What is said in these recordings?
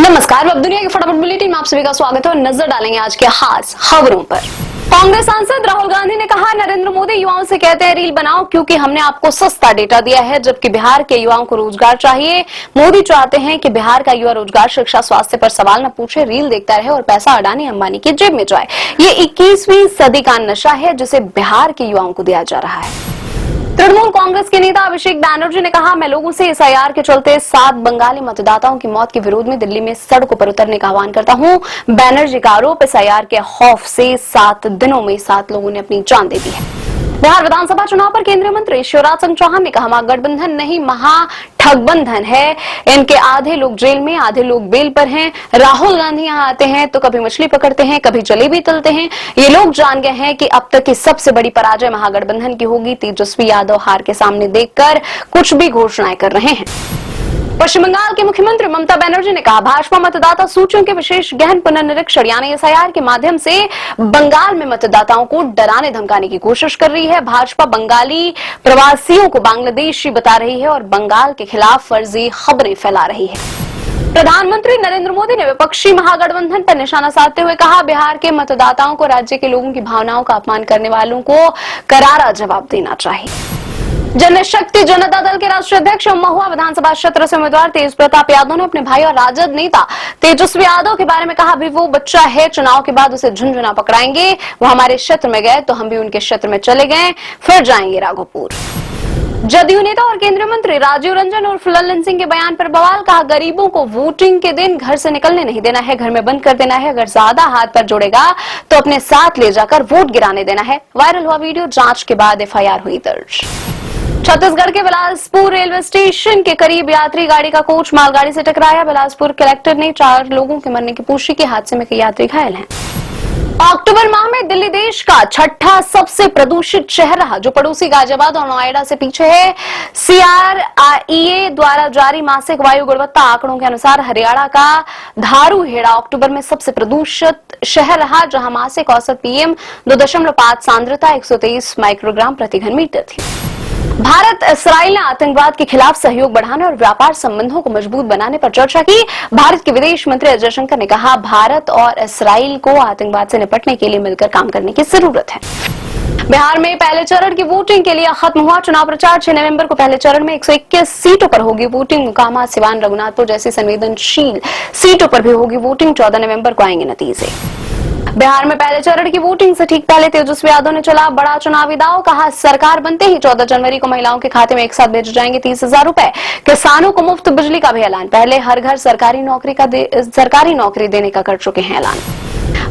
नमस्कार, अब दुनिया की फटाफट बुलेटिन में आप सभी का स्वागत है और नजर डालेंगे आज के खास खबरों पर। कांग्रेस सांसद राहुल गांधी ने कहा, नरेंद्र मोदी युवाओं से कहते हैं रील बनाओ क्योंकि हमने आपको सस्ता डेटा दिया है, जबकि बिहार के युवाओं को रोजगार चाहिए। मोदी चाहते हैं कि बिहार का युवा रोजगार, शिक्षा, स्वास्थ्य पर सवाल न पूछे, रील देखता रहे और पैसा अडानी अंबानी की जेब में जाए। ये 21वीं सदी का नशा है जिसे बिहार के युवाओं को दिया जा रहा है। तृणमूल कांग्रेस के नेता अभिषेक बैनर्जी ने कहा, मैं लोगों से एसआईआर के चलते 7 बंगाली मतदाताओं की मौत के विरोध में दिल्ली में सड़कों पर उतरने का आह्वान करता हूं। बैनर्जी का आरोप, एसआईआर के खौफ से 7 दिनों में 7 लोगों ने अपनी जान दे दी है। बिहार विधानसभा चुनाव पर केंद्रीय मंत्री शिवराज सिंह चौहान ने कहा, महागठबंधन नहीं महाठगबंधन है। इनके आधे लोग जेल में, आधे लोग बेल पर हैं। राहुल गांधी यहाँ आते हैं तो कभी मछली पकड़ते हैं, कभी जलेबी तलते हैं। ये लोग जान गए हैं कि अब तक की सबसे बड़ी पराजय महागठबंधन की होगी। तेजस्वी यादव हार के सामने देखकर कुछ भी घोषणाएं कर रहे हैं। पश्चिम बंगाल के मुख्यमंत्री ममता बनर्जी ने कहा, भाजपा मतदाता सूचियों के विशेष गहन पुनर्निरीक्षण यानी एसआईआर के माध्यम से बंगाल में मतदाताओं को डराने धमकाने की कोशिश कर रही है। भाजपा बंगाली प्रवासियों को बांग्लादेशी बता रही है और बंगाल के खिलाफ फर्जी खबरें फैला रही है। प्रधानमंत्री नरेंद्र मोदी ने विपक्षी महागठबंधन पर निशाना साधते हुए कहा, बिहार के मतदाताओं को राज्य के लोगों की भावनाओं का अपमान करने वालों को करारा जवाब देना चाहिए। जनशक्ति जनता दल के राष्ट्रीय अध्यक्ष महुआ विधानसभा क्षेत्र से उम्मीदवार तेज प्रताप यादव ने अपने भाई और राजद नेता तेजस्वी यादव के बारे में कहा, अभी वो बच्चा है, चुनाव के बाद उसे झुंझुना पकड़ाएंगे। वो हमारे क्षेत्र में गए तो हम भी उनके क्षेत्र में चले गए, फिर जाएंगे राघोपुर। जदयू नेता और केंद्रीय मंत्री राजीव रंजन और ललन सिंह के बयान पर बवाल, कहा, गरीबों को वोटिंग के दिन घर से निकलने नहीं देना है, घर में बंद कर देना है। अगर ज्यादा हाथ पर जोड़ेगा तो अपने साथ ले जाकर वोट गिराने देना है। वायरल हुआ वीडियो, जांच के बाद एफआईआर हुई दर्ज। छत्तीसगढ़ के बिलासपुर रेलवे स्टेशन के करीब यात्री गाड़ी का कोच मालगाड़ी से टकराया। बिलासपुर कलेक्टर ने 4 लोगों के मरने की पुष्टि की। हादसे में कई यात्री घायल हैं। अक्टूबर माह में दिल्ली देश का 6ठा सबसे प्रदूषित शहर रहा, जो पड़ोसी गाजियाबाद और नोएडा से पीछे है। CRIE द्वारा जारी मासिक वायु गुणवत्ता आंकड़ों के अनुसार हरियाणा का धारूहेड़ा अक्टूबर में सबसे प्रदूषित शहर रहा, जहां मासिक औसत PM 2.5 सांद्रता 123 माइक्रोग्राम प्रति घन मीटर थी। भारत इस्राइल ने आतंकवाद के खिलाफ सहयोग बढ़ाने और व्यापार संबंधों को मजबूत बनाने पर चर्चा की। भारत के विदेश मंत्री एस जयशंकर ने कहा, भारत और इस्राइल को आतंकवाद से निपटने के लिए मिलकर काम करने की जरूरत है। बिहार में पहले चरण की वोटिंग के लिए खत्म हुआ चुनाव प्रचार। 6 नवंबर को पहले चरण में 121 सीटों पर होगी वोटिंग। मोकामा, सिवान, रघुनाथपुर जैसी संवेदनशील सीटों पर भी होगी वोटिंग। 14 नवंबर को आएंगे नतीजे। बिहार में पहले चरण की वोटिंग से ठीक पहले तेजस्वी यादव ने चला बड़ा चुनावी दाव। कहा, सरकार बनते ही 14 जनवरी को महिलाओं के खाते में एक साथ भेजे जाएंगे 30,000 रुपए। किसानों को मुफ्त बिजली का भी ऐलान। पहले हर घर सरकारी नौकरी देने का कर चुके हैं ऐलान।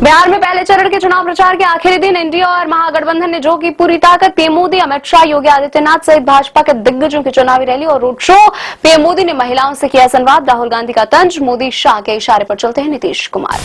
बिहार में पहले चरण के चुनाव प्रचार के आखिरी दिन एनडीए और महागठबंधन ने जो की पूरी ताकत। पीएम मोदी, अमित शाह, योगी आदित्यनाथ सहित भाजपा के दिग्गजों की चुनावी रैली और रोड शो। पीएम मोदी ने महिलाओं से किया संवाद। राहुल गांधी का तंज, मोदी शाह के इशारे पर चलते हैं नीतीश कुमार।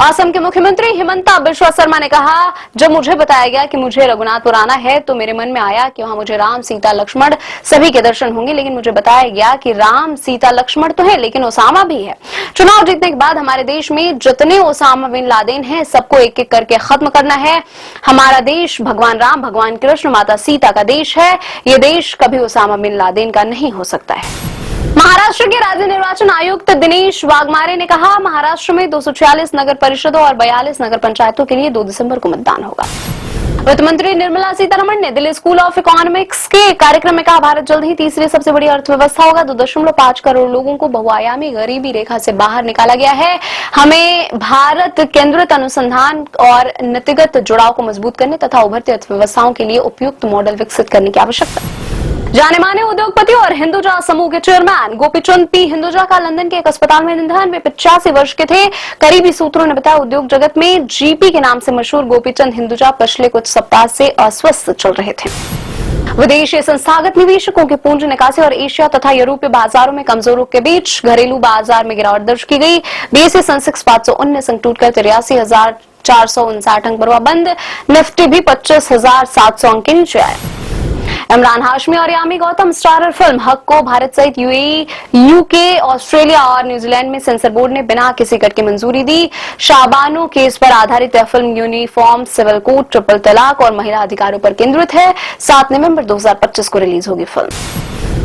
असम के मुख्यमंत्री हिमंता बिश्वा शर्मा ने कहा, जब मुझे बताया गया कि मुझे रघुनाथपुर आना है तो मेरे मन में आया कि वहां मुझे राम, सीता, लक्ष्मण सभी के दर्शन होंगे, लेकिन मुझे बताया गया कि राम, सीता, लक्ष्मण तो है लेकिन ओसामा भी है। चुनाव जीतने के बाद हमारे देश में जितने ओसामा बिन लादेन हैं सबको एक एक करके खत्म करना है। हमारा देश भगवान राम, भगवान कृष्ण, माता सीता का देश है। ये देश कभी ओसामा बिन लादेन का नहीं हो सकता है। महाराष्ट्र के राज्य निर्वाचन आयुक्त दिनेश वाघमारे ने कहा, महाराष्ट्र में 246 नगर परिषदों और 42 नगर पंचायतों के लिए 2 दिसंबर को मतदान होगा। वित्त मंत्री निर्मला सीतारमण ने दिल्ली स्कूल ऑफ इकोनॉमिक्स के कार्यक्रम में कहा, भारत जल्द ही तीसरी सबसे बड़ी अर्थव्यवस्था होगा। 2.5 करोड़ लोगों को बहुआयामी गरीबी रेखा से बाहर निकाला गया है। हमें भारत केंद्रित अनुसंधान और नीतिगत जुड़ाव को मजबूत करने तथा उभरती अर्थव्यवस्थाओं के लिए उपयुक्त मॉडल विकसित करने की आवश्यकता है। जाने माने उद्योगपति और हिंदुजा समूह के चेयरमैन गोपीचंद पी हिंदुजा का लंदन के एक अस्पताल में निधन। वे 85 वर्ष के थे। करीबी सूत्रों ने बताया, उद्योग जगत में जीपी के नाम से मशहूर गोपीचंद हिंदुजा पिछले कुछ सप्ताह से अस्वस्थ चल रहे थे। विदेशी संस्थागत निवेशकों की पूंजी निकासी और एशिया तथा यूरोपीय बाजारों में कमजोरों के बीच घरेलू बाजार में गिरावट दर्ज की गई। बीएसई सेंसेक्स 519 अंक टूटकर 83,459 अंक पर हुआ बंद। निफ्टी भी 25,700 अंक के नीचे आया। इमरान हाशमी और यामी गौतम स्टारर फिल्म हक को भारत सहित यूएई, यूके, ऑस्ट्रेलिया और न्यूजीलैंड में सेंसर बोर्ड ने बिना किसी कट की मंजूरी दी। शाबानो केस पर आधारित यह film uniform civil code, triple तलाक और महिला अधिकारों पर केंद्रित है। 7 नवंबर 2025 को रिलीज होगी फिल्म।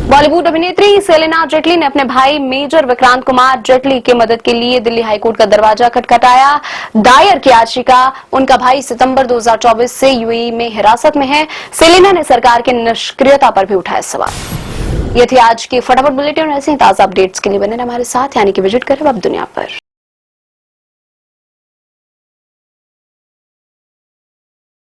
बॉलीवुड अभिनेत्री सेलेना जेटली ने अपने भाई मेजर विक्रांत कुमार जेटली की मदद के लिए दिल्ली हाईकोर्ट का दरवाजा खटखटाया। दायर की याचिका, उनका भाई सितंबर 2024 से यूएई में हिरासत में है। सेलेना ने सरकार की निष्क्रियता पर भी उठाया सवाल। ये थी आज की फटाफट बुलेटिन। ऐसे ही ताजा अपडेट्स के लिए बने रहें हमारे साथ, यानी कि विजिट करें अब दुनिया पर।